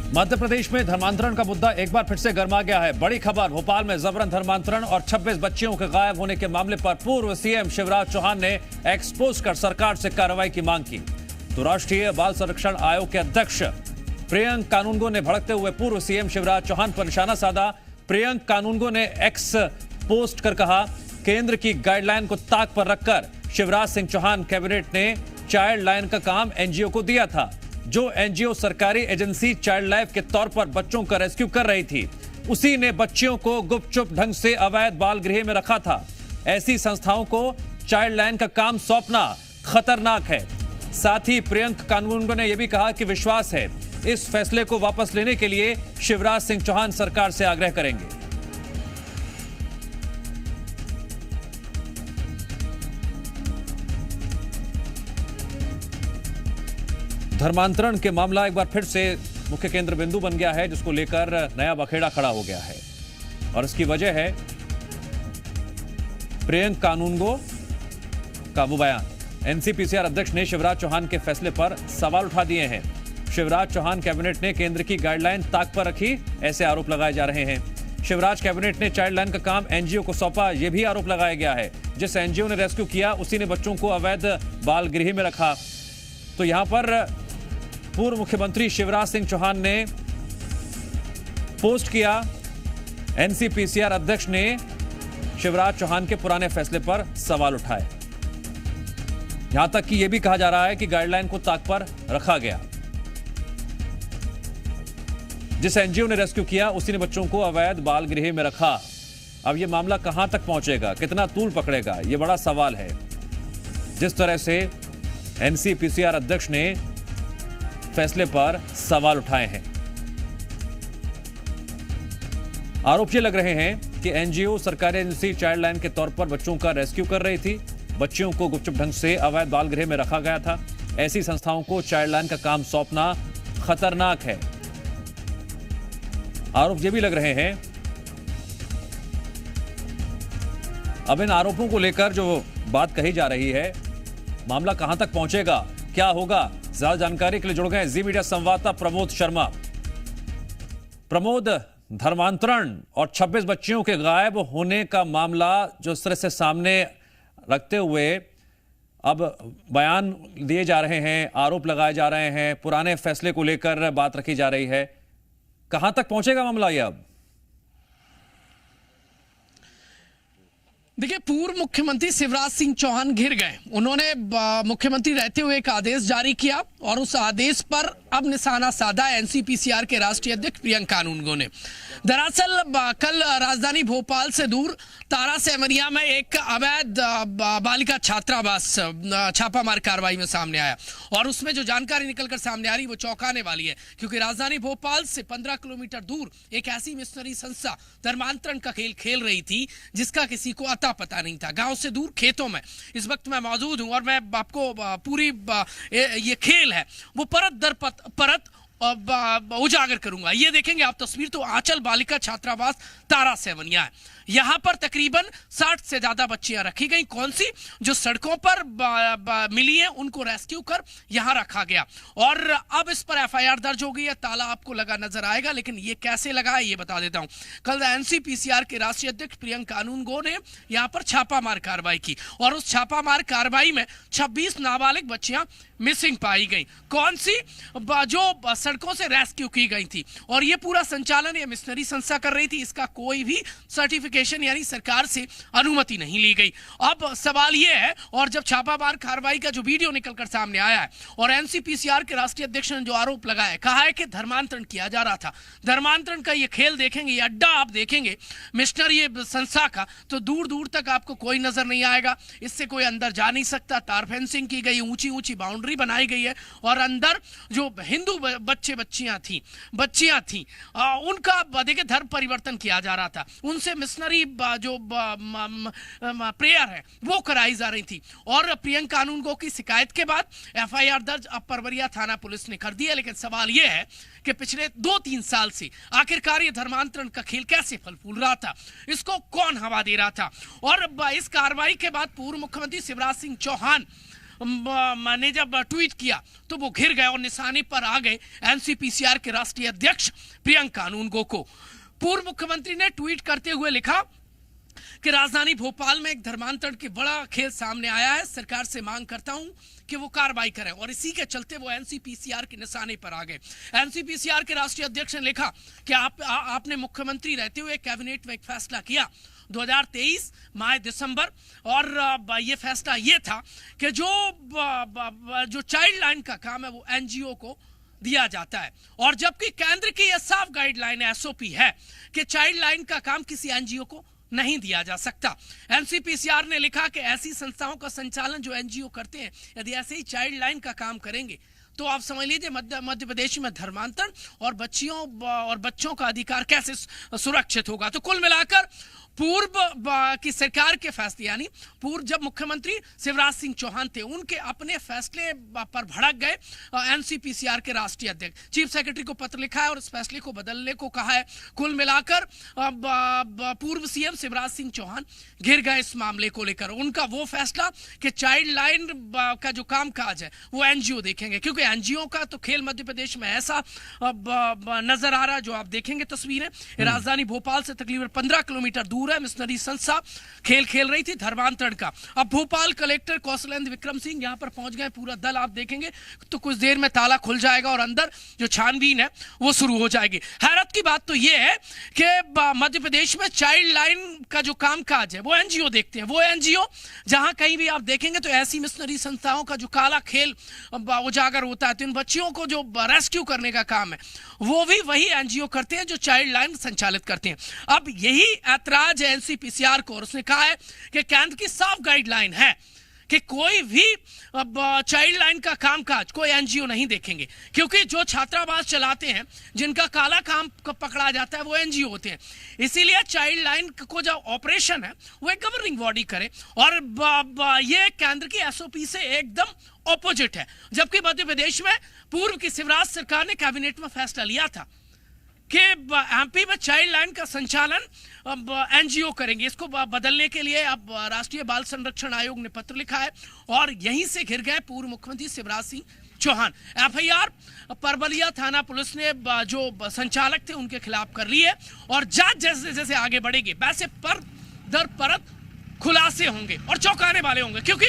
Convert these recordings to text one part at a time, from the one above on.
मध्य प्रदेश में धर्मांतरण का मुद्दा एक बार फिर से गर्मा गया है। बड़ी खबर, भोपाल में जबरन धर्मांतरण और 26 बच्चियों के गायब होने के मामले पर पूर्व सीएम शिवराज चौहान ने एक्सपोज कर सरकार से कार्रवाई की मांग की। तो राष्ट्रीय बाल संरक्षण आयोग के अध्यक्ष प्रियंक कानूनगो ने भड़कते हुए पूर्व सीएम शिवराज चौहान पर निशाना साधा। प्रियंक कानूनगो ने एक्स पोस्ट कर कहा, केंद्र की गाइडलाइन को ताक पर रखकर शिवराज सिंह चौहान कैबिनेट ने चाइल्ड लाइन का काम एनजीओ को दिया था। जो एनजीओ सरकारी एजेंसी चाइल्ड लाइफ के तौर पर बच्चों का रेस्क्यू कर रही थी, उसी ने बच्चियों को गुपचुप ढंग से अवैध बाल गृह में रखा था। ऐसी संस्थाओं को चाइल्ड लाइन का काम सौंपना खतरनाक है। साथ ही प्रियंक कानूनगो ने यह भी कहा कि विश्वास है इस फैसले को वापस लेने के लिए शिवराज सिंह चौहान सरकार से आग्रह करेंगे। धर्मांतरण के मामला एक बार फिर से मुख्य केंद्र बिंदु बन गया है, जिसको लेकर नया बखेड़ा खड़ा हो गया है और इसकी वजह है प्रियंक कानूनगो का वो बयान। एनसीपीसीआर अध्यक्ष ने शिवराज चौहान के फैसले पर सवाल उठा दिए हैं। शिवराज चौहान कैबिनेट ने केंद्र की गाइडलाइन ताक पर रखी, ऐसे आरोप लगाए जा रहे हैं। शिवराज कैबिनेट ने चाइल्ड लाइन का काम एनजीओ को सौंपा, यह भी आरोप लगाया गया है। जिस एनजीओ ने रेस्क्यू किया, उसी ने बच्चों को अवैध बाल गृह में रखा। तो यहां पर पूर्व मुख्यमंत्री शिवराज सिंह चौहान ने पोस्ट किया, एनसीपीसीआर अध्यक्ष ने शिवराज चौहान के पुराने फैसले पर सवाल उठाए। यहां तक कि यह भी कहा जा रहा है कि गाइडलाइन को ताक पर रखा गया। जिस एनजीओ ने रेस्क्यू किया, उसी ने बच्चों को अवैध बाल गृह में रखा। अब यह मामला कहां तक पहुंचेगा, कितना तूल पकड़ेगा, यह बड़ा सवाल है। जिस तरह से एनसीपीसीआर अध्यक्ष ने फैसले पर सवाल उठाए हैं, आरोप ये लग रहे हैं कि एनजीओ सरकारी एजेंसी चाइल्ड लाइन के तौर पर बच्चों का रेस्क्यू कर रही थी। बच्चियों को गुपचुप ढंग से अवैध बाल गृह में रखा गया था। ऐसी संस्थाओं को चाइल्ड लाइन का काम सौंपना खतरनाक है। आरोप ये भी लग रहे हैं। अब इन आरोपों को लेकर जो बात कही जा रही है, मामला कहां तक पहुंचेगा, क्या होगा, ज्यादा जानकारी के लिए जुड़ गए जी मीडिया संवाददाता प्रमोद शर्मा। प्रमोद, धर्मांतरण और 26 बच्चियों के गायब होने का मामला जो इस तरह से सामने रखते हुए अब बयान दिए जा रहे हैं, आरोप लगाए जा रहे हैं, पुराने फैसले को लेकर बात रखी जा रही है, कहां तक पहुंचेगा मामला ये अब? देखिए, पूर्व मुख्यमंत्री शिवराज सिंह चौहान घिर गए। उन्होंने मुख्यमंत्री रहते हुए एक आदेश जारी किया और उस आदेश पर अब निशाना साधा एनसीपीसीआर के राष्ट्रीय अध्यक्ष प्रियंक कानूनगो ने। दरअसल कल राजधानी भोपाल से दूर तारा सेमरिया में एक अवैध बालिका छात्रावास छापामार कार्रवाई में सामने आया और उसमें जो जानकारी निकलकर सामने आ रही वो चौंकाने वाली है, क्योंकि राजधानी भोपाल से 15 किलोमीटर दूर एक ऐसी मिशनरी संस्था धर्मांतरण का खेल खेल रही थी जिसका किसी को अता पता नहीं था। गांव से दूर खेतों में इस वक्त मैं मौजूद हूं और मैं आपको पूरी ये खेल है वो परत दर परत उजागर करूंगा। ये देखेंगे आप तस्वीर, तो आंचल बालिका छात्रावास तारा सेवनिया है। यहां पर तकरीबन 60 से ज्यादा बच्चियां रखी गई। कौन सी? जो सड़कों पर मिली हैं, उनको रेस्क्यू कर यहां रखा गया और अब इस पर एफआईआर दर्ज हो गई है। ताला आपको लगा नजर आएगा, लेकिन ये कैसे लगा है ये बता देता हूं। कल एनसीपीसीआर के राष्ट्रीय अध्यक्ष प्रियंक कानूनगो ने यहां पर छापामार कार्रवाई की और उस छापामार कार्रवाई में 26 नाबालिग बच्चियां मिसिंग पाई गई। कौन सी? जो सड़कों से रेस्क्यू की गई थी और ये पूरा संचालन ये मिशनरी संस्था कर रही थी। इसका कोई भी सर्टिफिकेशन यानी सरकार से अनुमति नहीं ली गई। अब सवाल ये है, और जब छापामार कार्रवाई का जो वीडियो निकलकर सामने आया है और एनसीपीसीआर के राष्ट्रीय अध्यक्ष ने जो आरोप लगाया, कहा है कि धर्मांतरण किया जा रहा था। धर्मांतरण का ये खेल देखेंगे, ये अड्डा आप देखेंगे मिशनरी संस्था का, तो दूर दूर तक आपको कोई नजर नहीं आएगा। इससे कोई अंदर जा नहीं सकता। तार फेंसिंग की गई, ऊंची ऊंची बाउंड्री बनाई गई है और अंदर जो हिंदू बच्चियां थी उनका देखिए धर्म परिवर्तन किया जा रहा था। उनसे मिशनरी जो प्रेयर है वो कराई जा रही थी और प्रियंक कानूनगो की शिकायत के बाद एफआईआर दर्ज अब परवरिया थाना पुलिस ने कर दिया। लेकिन सवाल यह है कि पिछले 2-3 साल से आखिरकार ये धर्मांतरण का खेल कैसे फल फूल रहा था, इसको कौन हवा दे रहा था। और इस कार्रवाई के बाद पूर्व मुख्यमंत्री शिवराज सिंह चौहान मैंने जब ट्वीट किया तो वो घिर गए और निशाने पर आ गए एनसीपीसीआर के राष्ट्रीय अध्यक्ष प्रियंका कानूनगो को। पूर्व मुख्यमंत्री ने ट्वीट करते हुए लिखा कि राजधानी भोपाल में एक धर्मांतरण की बड़ा खेल सामने आया है। सरकार से मांग करता हूं कि वो कार्रवाई करें, और इसी के चलते वो एनसीपीसीआर के निशाने पर आ गए। एनसीपीसीआर के राष्ट्रीय अध्यक्ष ने लिखा कि आपने मुख्यमंत्री रहते हुए कैबिनेट में एक फैसला किया 2023 माह दिसंबर, और ये फैसला ये था कि जो चाइल्ड लाइन का काम है वो एनजीओ को दिया जाता है, और जबकि केंद्र की यह साफ गाइडलाइन एसओपी है कि चाइल्ड लाइन का काम किसी एनजीओ को नहीं दिया जा सकता। एनसीपीसीआर ने लिखा कि ऐसी संस्थाओं का संचालन जो एनजीओ करते हैं, यदि ऐसे ही चाइल्ड लाइन का काम करेंगे तो आप समझ लीजिए मध्य प्रदेश में धर्मांतरण और बच्चों का अधिकार कैसे सुरक्षित होगा। तो कुल मिलाकर पूर्व की सरकार के फैसले, यानी पूर्व जब मुख्यमंत्री शिवराज सिंह चौहान थे, उनके अपने फैसले पर भड़क गए एनसीपीसीआर के राष्ट्रीय अध्यक्ष। चीफ सेक्रेटरी को पत्र लिखा है और इस फैसले को बदलने को कहा है। कुल मिलाकर पूर्व सीएम शिवराज सिंह चौहान घिर गए इस मामले को लेकर। उनका वो फैसला कि चाइल्ड लाइन का जो काम काज है वो एनजीओ देखेंगे, क्योंकि एनजीओ का तो खेल मध्य प्रदेश में ऐसा नजर आ रहा है जो आप देखेंगे तस्वीरें। राजधानी भोपाल से तकरीबन 15 किलोमीटर दूर है मिशनरी संस्था खेल रही थी धर्मांतरण का। अब भोपाल कलेक्टर कौशलेंद्र विक्रम सिंह यहां पर पहुंच गए। पूरा दल आप देखेंगे तो कुछ देर में ताला खुल जाएगा और अंदर जो छानबीन है वो शुरू हो जाएगी। हैरत की बात तो ये है कि मध्य प्रदेश में चाइल्ड लाइन का जो काम काज है वो एनजीओ देखते हैं। वो एनजीओ जहां कहीं भी आप देखेंगे तो ऐसी मिशनरी संस्थाओं का जो काला खेल उजागर होता है, तो इन बच्चियों को जो रेस्क्यू करने का काम है वो भी वही एनजीओ करते हैं जो चाइल्ड लाइन संचालित करते हैं। अब यही ऐतराज है एनसीपीसीआर को, और उसने कहा है कि केंद्र की साफ गाइडलाइन है कि कोई भी चाइल्ड लाइन का कामकाज कोई एनजीओ नहीं देखेंगे, क्योंकि जो छात्रावास चलाते हैं जिनका काला काम पकड़ा जाता है वो एनजीओ होते हैं। इसीलिए चाइल्ड लाइन को जो ऑपरेशन है वो एक गवर्निंग बॉडी करे, और ये केंद्र की एसओपी से एकदम ऑपोजिट है। जबकि मध्य प्रदेश में पूर्व की शिवराज सरकार ने कैबिनेट में फैसला लिया था कि एमपी में चाइल्ड लाइन का संचालन एनजीओ करेंगे। इसको बदलने के लिए अब राष्ट्रीय बाल संरक्षण आयोग ने पत्र लिखा है, और यहीं से घिर गए पूर्व मुख्यमंत्री शिवराज सिंह चौहान। एफआईआर परबलिया थाना पुलिस ने जो संचालक थे उनके खिलाफ कर ली है, और जांच जैसे जैसे आगे बढ़ेगी वैसे पर दर परत खुलासे होंगे और चौंकाने वाले होंगे, क्योंकि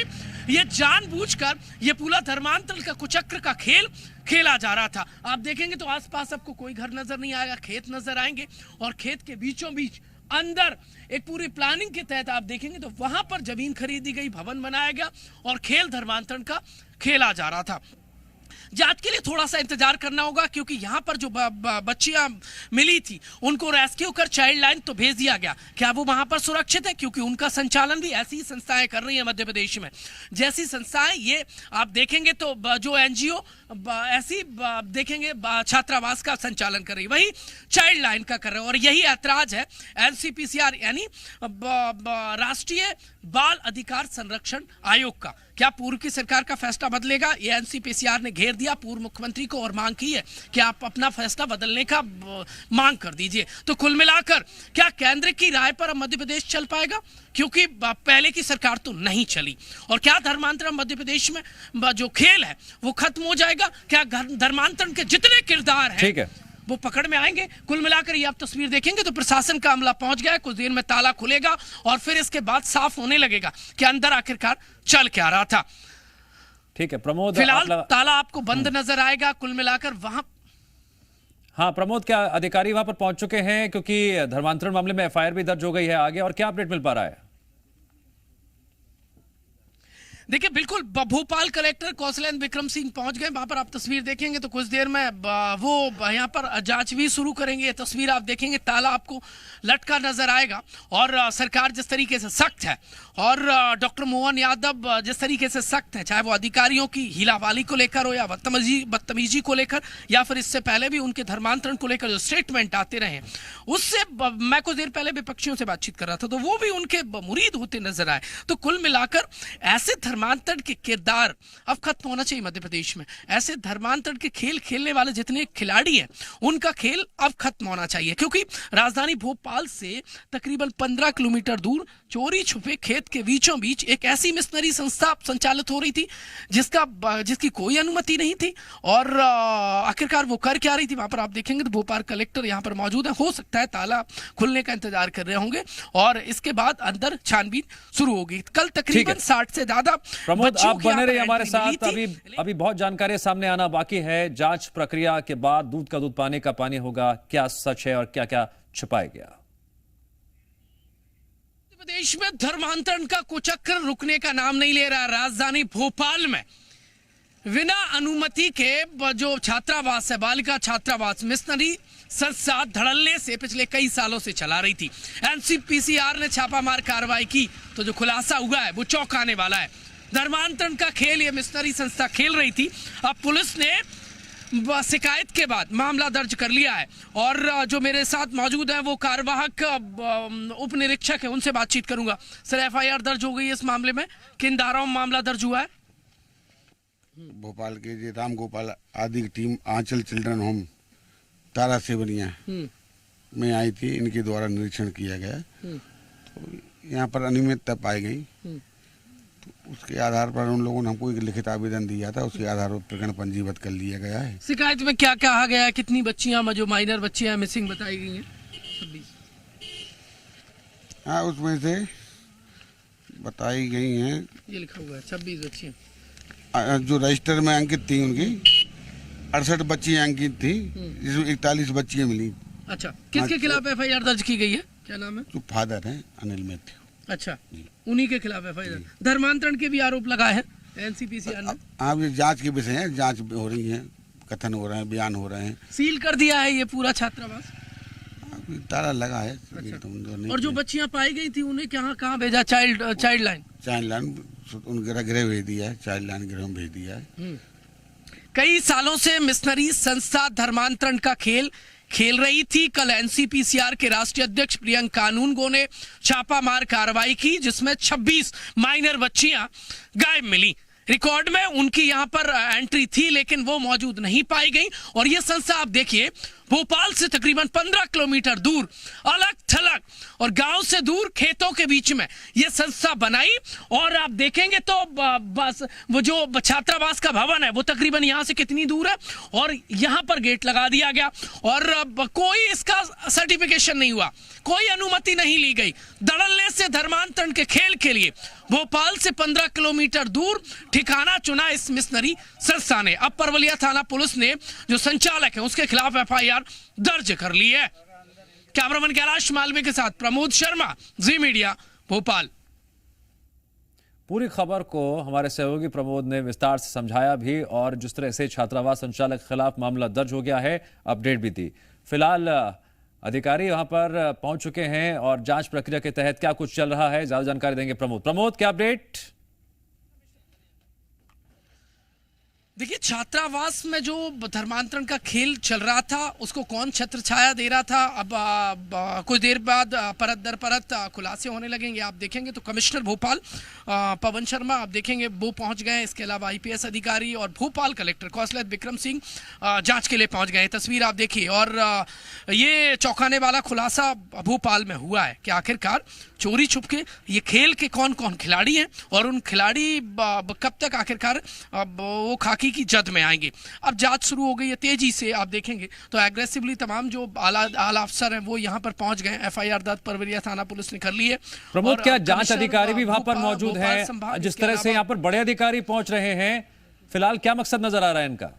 ये जानबूझकर ये पूरा धर्मांतरण का कुचक्र का खेल खेला जा रहा था। आप देखेंगे तो आसपास आपको कोई घर नजर नहीं आएगा, खेत नजर आएंगे, और खेत के बीचों बीच अंदर एक पूरी प्लानिंग के तहत आप देखेंगे तो वहां पर जमीन खरीदी गई, भवन बनाया गया और खेल धर्मांतरण का खेला जा रहा था। जांच के लिए थोड़ा सा इंतजार करना होगा, क्योंकि यहां पर जो बच्चियां मिली थी उनको रेस्क्यू कर चाइल्ड लाइन तो भेज दिया गया। क्या वो वहां पर सुरक्षित है? क्योंकि उनका संचालन भी ऐसी संस्थाएं कर रही है मध्य प्रदेश में, जैसी संस्थाएं ये आप देखेंगे तो जो एनजीओ ऐसी देखेंगे छात्रावास का संचालन कर रही, वही चाइल्ड लाइन का कर रहे हैं। और यही ऐतराज है एनसीपीसीआर यानी राष्ट्रीय बाल अधिकार संरक्षण आयोग का। क्या पूर्व की सरकार का फैसला बदलेगा? ये एनसीपीसीआर ने घेर दिया पूर्व मुख्यमंत्री को और मांग की है कि आप अपना फैसला बदलने का मांग कर दीजिए। तो कुल मिलाकर क्या केंद्र की राय पर अब मध्य प्रदेश चल पाएगा? क्योंकि पहले की सरकार तो नहीं चली। और क्या धर्मांतरण मध्य प्रदेश में जो खेल है वो खत्म हो जाएगा? क्या धर्मांतरण के जितने किरदार हैं वो पकड़ में आएंगे? कुल मिलाकर ये आप तस्वीर देखेंगे तो प्रशासन का अमला पहुंच गया है। कुछ देर में ताला खुलेगा और फिर इसके बाद साफ होने लगेगा कि अंदर आखिरकार चल क्या रहा था। ठीक है प्रमोद, फिलहाल ताला आपको बंद नजर आएगा। कुल मिलाकर वहां हाँ प्रमोद, क्या अधिकारी वहां पर पहुंच चुके हैं? क्योंकि धर्मांतरण मामले में एफआईआर भी दर्ज हो गई है आगे, और क्या अपडेट मिल पा रहा है? देखिए बिल्कुल, भोपाल कलेक्टर कौशलेंद्र विक्रम सिंह पहुंच गए। वहां पर आप तस्वीर देखेंगे तो कुछ देर में वो यहाँ पर जांच भी शुरू करेंगे। ये तस्वीर आप देखेंगे, ताला आपको लटका नजर आएगा, और सरकार जिस तरीके से सख्त है और डॉक्टर मोहन यादव जिस तरीके से सख्त है, चाहे वो अधिकारियों की हीलावाली को लेकर हो या बदतमीजी को लेकर, या फिर इससे पहले भी उनके धर्मांतरण को लेकर जो स्टेटमेंट आते रहे, उससे मैं कुछ देर पहले विपक्षियों से बातचीत कर रहा था तो वो भी उनके मुरीद होते नजर आए। तो कुल मिलाकर ऐसे धर्मांतरण के किरदार अब खत्म होना चाहिए मध्य प्रदेश में। ऐसे धर्मांतरण के खेल खेलने वाले जितने खिलाड़ी हैं उनका खेल अब खत्म होना चाहिए, क्योंकि राजधानी भोपाल से तकरीबन 15 किलोमीटर दूर चोरी छुपे खेत के बीचों बीच एक ऐसी मिशनरी संस्था संचालित हो रही थी जिसकी कोई अनुमति नहीं थी। और आखिरकार वो कर क्या रही थी वहां पर आप देखेंगे तो भोपाल कलेक्टर यहाँ पर मौजूद है। हो सकता है ताला खुलने का इंतजार कर रहे होंगे और इसके बाद अंदर छानबीन शुरू होगी। कल तकरीबन 60 से ज्यादा प्रमोद, आप बने रहिए हमारे साथ। अभी बहुत जानकारी सामने आना बाकी है। जांच प्रक्रिया के बाद दूध का दूध पानी का पानी होगा। क्या सच है और क्या क्या छुपाया गया? प्रदेश में धर्मांतरण का कुचक्र रुकने का नाम नहीं ले रहा। राजधानी भोपाल में बिना अनुमति के जो छात्रावास है, बालिका छात्रावास, मिशनरी संस्था धड़ल्ले से पिछले कई सालों से चला रही थी। एनसीपीसीआर ने छापामार कार्रवाई की तो जो खुलासा हुआ है वो चौंकाने वाला है। धर्मांतरण का खेल ये मिशनरी संस्था खेल रही थी। अब पुलिस ने शिकायत के बाद मामला दर्ज कर लिया है और जो मेरे साथ मौजूद है वो कार्यवाहक उप निरीक्षक है, उनसे बातचीत करूंगा। सर, एफआईआर दर्ज हो गई है इस मामले में, किन धाराओं में मामला दर्ज हुआ है? भोपाल के जी राम गोपाल आदि की टीम आंचल चिल्ड्रन होम तारा सेवनिया में आई थी। इनके द्वारा निरीक्षण किया गया तो यहाँ पर अनियमितता पाई गई। तो उसके आधार पर उन लोगों ने हमको एक लिखित आवेदन दिया था, उसके आधार पर प्रकरण पंजीबद्ध कर लिया गया है। शिकायत में क्या कहा गया है? कितनी बच्चियां जो माइनर बच्चियां मिसिंग बताई गई हैं? 26। हाँ, उसमें से बताई गई हैं, ये लिखा हुआ है 26 बच्चियां जो रजिस्टर में अंकित थी। उनकी 68 बच्चियां अंकित थी, जिसमें 41 बच्चियां मिली। अच्छा, किसके खिलाफ एफआईआर दर्ज की गई है? क्या नाम है? जो फादर हैं अनिल मैथ्यू। अच्छा, उन्हीं के खिलाफ एफआईआर। धर्मांतरण के भी आरोप लगाए हैं एनसीपीसीआर ने। आप ये जांच के विषय है, जांच हो रही है, कथन हो रहे हैं, बयान हो रहे हैं। सील कर दिया है ये पूरा छात्रावास, ताला लगा है। अच्छा। और जो बच्चियां पाई गई थी उन्हें कहाँ भेजा? चाइल्ड लाइन उनका गृह भेज दिया है, चाइल्ड लाइन गृह में भेज दिया है। कई सालों से मिशनरी संस्था धर्मांतरण का खेल खेल रही थी। कल एनसीपीसीआर के राष्ट्रीय अध्यक्ष प्रियंका कानूनगो ने छापामार कार्रवाई की जिसमें 26 माइनर बच्चियां गायब मिली। रिकॉर्ड में उनकी यहां पर एंट्री थी लेकिन वो मौजूद नहीं पाई गई। और ये संस्था आप देखिए भोपाल से तकरीबन 15 किलोमीटर दूर, अलग थलग और गांव से दूर खेतों के बीच में ये संस्था बनाई। और आप देखेंगे तो बस वो जो छात्रावास का भवन है वो तकरीबन यहां से कितनी दूर है और यहां पर गेट लगा दिया गया और कोई इसका सर्टिफिकेशन नहीं हुआ, कोई अनुमति नहीं ली गई। धड़ल्ले से धर्मांतरण के खेल के लिए भोपाल से 15 किलोमीटर दूर ठिकाना चुना इस मिशनरी संस्था ने। अब परवलिया थाना पुलिस ने जो संचालक है उसके खिलाफ एफआईआर दर्ज कर ली है। कैमरामैन कैलाश मालवीय के साथ प्रमोद शर्मा, जी मीडिया, भोपाल। पूरी खबर को हमारे सहयोगी प्रमोद ने विस्तार से समझाया भी और जिस तरह से छात्रावास संचालक के खिलाफ मामला दर्ज हो गया है, अपडेट भी दी। फिलहाल अधिकारी वहां पर पहुंच चुके हैं और जांच प्रक्रिया के तहत क्या कुछ चल रहा है ज्यादा जानकारी देंगे प्रमोद, क्या अपडेट? देखिए, छात्रावास में जो धर्मांतरण का खेल चल रहा था उसको कौन छत्र छाया दे रहा था, अब कुछ देर बाद परत दर परत खुलासे होने लगेंगे। आप देखेंगे तो कमिश्नर भोपाल पवन शर्मा आप देखेंगे वो पहुंच गए। इसके अलावा आईपीएस अधिकारी और भोपाल कलेक्टर कौशल विक्रम सिंह जांच के लिए पहुंच गए। तस्वीर आप देखिए और ये चौंकाने वाला खुलासा भोपाल में हुआ है कि आखिरकार चोरी छुपके ये खेल के कौन कौन खिलाड़ी हैं और उन खिलाड़ी कब तक आखिरकार वो खाकी की जद में आएंगे। अब जांच शुरू हो गई है तेजी से। आप देखेंगे तो एग्रेसिवली तमाम जो आला अफसर हैं वो यहाँ पर पहुंच गए। एफआईआर दर्ज परवलिया थाना पुलिस ने कर ली है। प्रमोद, क्या जांच अधिकारी भी वहां पर मौजूद हैं? जिस तरह से यहाँ पर बड़े अधिकारी पहुंच रहे हैं, फिलहाल क्या मकसद नजर आ रहा है इनका?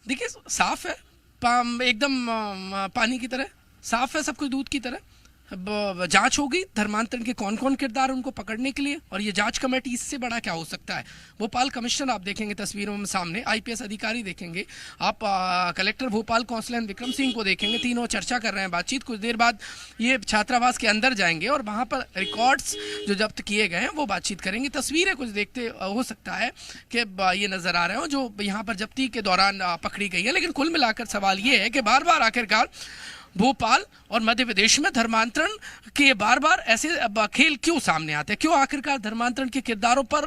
देखिए, साफ है, एकदम पानी की तरह साफ है, सब कुछ दूध की तरह। जांच होगी धर्मांतरण के कौन कौन किरदार उनको पकड़ने के लिए और ये जांच कमेटी इससे बड़ा क्या हो सकता है। भोपाल कमिश्नर आप देखेंगे तस्वीरों में सामने, आईपीएस अधिकारी देखेंगे आप, कलेक्टर भोपाल कौशल विक्रम सिंह को देखेंगे। तीनों चर्चा कर रहे हैं, बातचीत। कुछ देर बाद ये छात्रावास के अंदर जाएंगे और वहां पर रिकॉर्ड्स जो जब्त किए गए हैं वो बातचीत करेंगे। तस्वीरें कुछ देखते हो सकता है कि ये नजर आ रहे हो जो यहाँ पर जब्ती के दौरान पकड़ी गई है। लेकिन कुल मिलाकर सवाल ये है कि बार बार आखिरकार भोपाल और मध्य प्रदेश में धर्मांतरण के बार बार ऐसे खेल क्यों सामने आते हैं? क्यों आखिरकार धर्मांतरण के किरदारों पर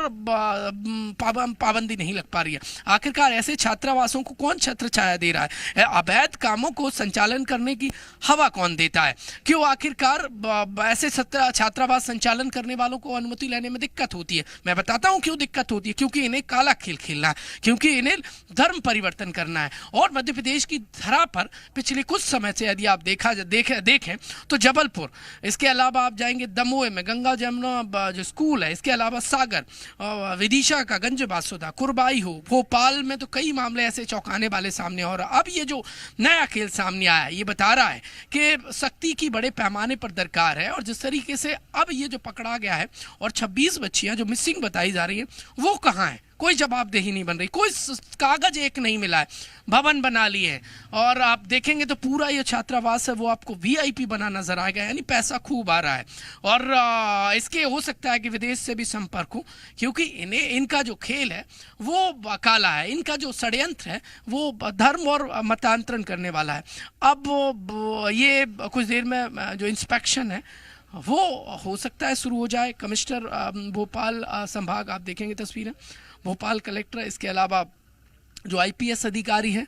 पाबंदी नहीं लग पा रही है? आखिरकार ऐसे छात्रावासों को कौन छत्र छाया दे रहा है? अवैध कामों को संचालन करने की हवा कौन देता है? क्यों आखिरकार ऐसे छात्रावास संचालन करने वालों को अनुमति लेने में दिक्कत होती है? मैं बताता हूं क्यों दिक्कत होती है। क्योंकि इन्हें काला खेल खेलना है, क्योंकि इन्हें धर्म परिवर्तन करना है। और मध्य प्रदेश की धरा पर पिछले कुछ समय से यदि आप देखें तो जबलपुर, इसके अलावा आप जाएंगे दमोह में गंगा जमुना जो स्कूल है, इसके अलावा सागर, विदिशा का गंज बासुदा, कुरबाई हो, भोपाल में तो कई मामले ऐसे चौंकाने वाले सामने। और अब ये जो नया खेल सामने आया है ये बता रहा है कि सख्ती की बड़े पैमाने पर दरकार है। और जिस तरीके से अब ये जो पकड़ा गया है और 26 बच्चियां जो मिसिंग बताई जा रही हैं वो कहाँ है? कोई जवाबदेही नहीं बन रही, कोई कागज एक नहीं मिला है। भवन बना लिए हैं और आप देखेंगे तो पूरा ये छात्रावास है वो आपको वीआईपी बना नजर आएगा, यानी पैसा खूब आ रहा है। और इसके हो सकता है कि विदेश से भी संपर्क हो, क्योंकि इनका जो खेल है वो काला है, इनका जो षड्यंत्र है वो धर्म और मतांतरण करने वाला है। अब ये कुछ देर में जो इंस्पेक्शन है वो हो सकता है शुरू हो जाए। कमिश्नर भोपाल संभाग, आप देखेंगे तस्वीरें, भोपाल कलेक्टर, इसके अलावा जो आईपीएस अधिकारी हैं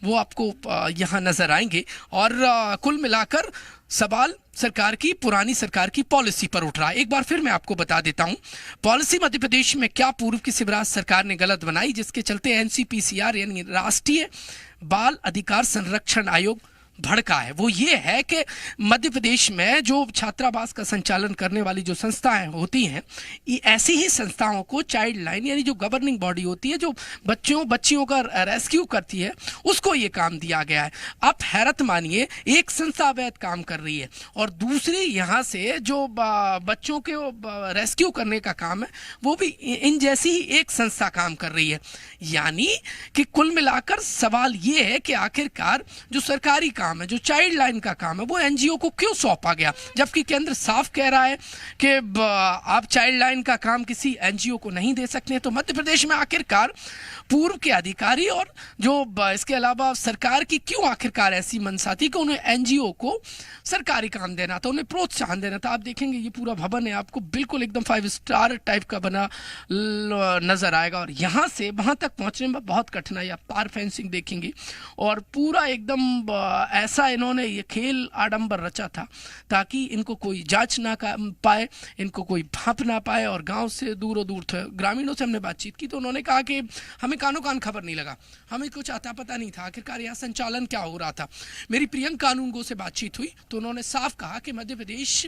वो आपको यहाँ नजर आएंगे। और कुल मिलाकर सवाल सरकार की, पुरानी सरकार की पॉलिसी पर उठ रहा है। एक बार फिर मैं आपको बता देता हूँ पॉलिसी मध्य प्रदेश में क्या पूर्व की शिवराज सरकार ने गलत बनाई, जिसके चलते एनसीपीसीआर यानी राष्ट्रीय बाल अधिकार संरक्षण आयोग भड़का है। वो ये है कि मध्य प्रदेश में जो छात्रावास का संचालन करने वाली जो संस्थाएं होती हैं, ये ऐसी ही संस्थाओं को चाइल्ड लाइन यानी जो गवर्निंग बॉडी होती है जो बच्चियों का रेस्क्यू करती है, उसको ये काम दिया गया है। आप हैरत मानिए, एक संस्था अवैध काम कर रही है और दूसरी यहाँ से जो बच्चों के रेस्क्यू करने का काम है वो भी इन जैसी ही एक संस्था काम कर रही है। यानी कि कुल मिलाकर सवाल ये है कि आखिरकार जो सरकारी काम है, जो चाइल्ड लाइन का काम है, वो एनजीओ को क्यों सौंपा गया, जबकि केंद्र साफ कह रहा है कि आप चाइल्ड लाइन का काम किसी एनजीओ को नहीं दे सकते। तो मध्य प्रदेश में आखिरकार पूर्व के अधिकारी और जो इसके अलावा सरकार की क्यों आखिरकार ऐसी मंशा थी कि उन्हें एनजीओ को सरकारी काम देना था, उन्हें प्रोत्साहन देना था। आप देखेंगे ये पूरा भवन है आपको बिल्कुल एकदम 5 स्टार टाइप का बना नजर आएगा और यहाँ से वहां तक पहुंचने में बहुत कठिनाई। आप पार फेंसिंग देखेंगे और पूरा एकदम ऐसा इन्होंने ये खेल आडंबर रचा था ताकि इनको कोई जांच ना पाए, इनको कोई भांप ना पाए। और गांव से दूर थे, ग्रामीणों से हमने बातचीत की तो उन्होंने कहा कि हमें कानों कान खबर नहीं लगा, हमें कुछ आता पता नहीं था आखिरकार यहाँ संचालन क्या हो रहा था। मेरी प्रियंका कानूनगो से बातचीत हुई तो उन्होंने साफ कहा कि मध्य प्रदेश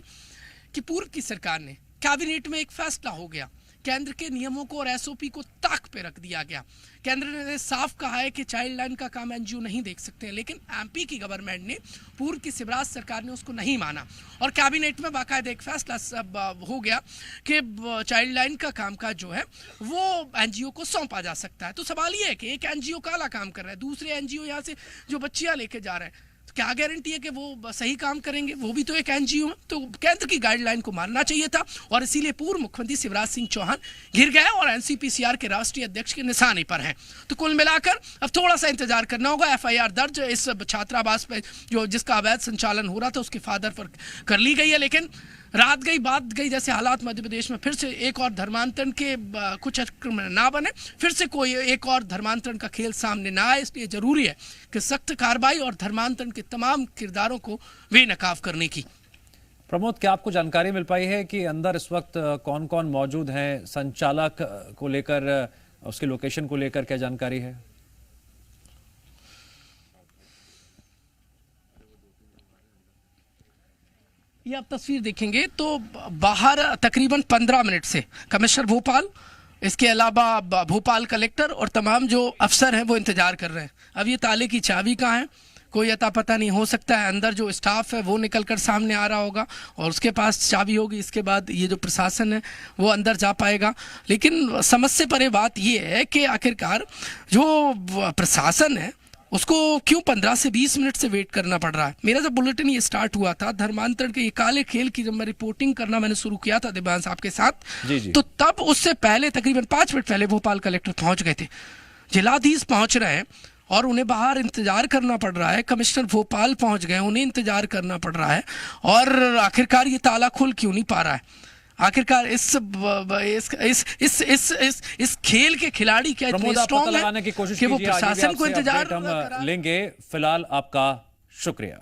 की पूर्व की सरकार ने कैबिनेट में एक फैसला हो गया, केंद्र के नियमों को और एसओपी को ताक पे रख दिया गया। केंद्र ने साफ कहा है कि चाइल्ड लाइन का काम एनजीओ नहीं देख सकते हैं, लेकिन एमपी की गवर्नमेंट ने, पूर्व की शिवराज सरकार ने उसको नहीं माना और कैबिनेट में बाकायदा एक फैसला हो गया कि चाइल्ड लाइन का कामकाज जो है वो एनजीओ को सौंपा जा सकता है। तो सवाल ये है कि एक एनजीओ काला काम कर रहा है, दूसरे एनजीओ यहाँ से जो बच्चियां लेके जा रहे हैं, क्या गारंटी है कि वो सही काम करेंगे? वो भी तो एक एनजीओ है। तो केंद्र की गाइडलाइन को मानना चाहिए था और इसीलिए पूर्व मुख्यमंत्री शिवराज सिंह चौहान गिर गए और एनसीपीसीआर के राष्ट्रीय अध्यक्ष के निशाने पर हैं। तो कुल मिलाकर अब थोड़ा सा इंतजार करना होगा। एफआईआर दर्ज इस छात्रावास पे जो जिसका अवैध संचालन हो रहा था उसके फादर पर कर ली गई है, लेकिन रात गई बात गई जैसे हालात मध्य प्रदेश में फिर से एक और धर्मांतरण के कुछ ना बने, फिर से कोई एक और धर्मांतरण का खेल सामने ना आए। इसलिए जरूरी है कि सख्त कार्रवाई और धर्मांतरण के तमाम किरदारों को बेनकाब करने की। प्रमोद, क्या आपको जानकारी मिल पाई है कि अंदर इस वक्त कौन कौन मौजूद हैं? संचालक को लेकर, उसकी लोकेशन को लेकर क्या जानकारी है? ये आप तस्वीर देखेंगे तो बाहर तकरीबन 15 मिनट से कमिश्नर भोपाल, इसके अलावा भोपाल कलेक्टर और तमाम जो अफसर हैं वो इंतजार कर रहे हैं। अब ये ताले की चाबी कहाँ है कोई अता पता नहीं। हो सकता है अंदर जो स्टाफ है वो निकलकर सामने आ रहा होगा और उसके पास चाबी होगी, इसके बाद ये जो प्रशासन है वो अंदर जा पाएगा। लेकिन समझ से परे बात ये है कि आखिरकार जो प्रशासन है उसको क्यों 15 से 20 मिनट से वेट करना पड़ रहा है। मेरा जब बुलेटिन ये स्टार्ट हुआ था धर्मांतरण के ये काले खेल की, जब मैं रिपोर्टिंग करना मैंने शुरू किया था दिव्यांश आपके साथ जी। तो तब उससे पहले तकरीबन 5 मिनट पहले भोपाल कलेक्टर पहुंच गए थे, जिलाधीश पहुंच रहे हैं और उन्हें बाहर इंतजार करना पड़ रहा है। कमिश्नर भोपाल पहुंच गए, उन्हें इंतजार करना पड़ रहा है और आखिरकार ये ताला खुल क्यों नहीं पा रहा है? आखिरकार इस खेल के खिलाड़ी क्या इतने स्ट्रॉन्ग हैं लगाने की कोशिश कि वो कीजिए। आगे भी प्रशासन को आपसे इंतजार अपडेट हम लेंगे। फिलहाल आपका शुक्रिया।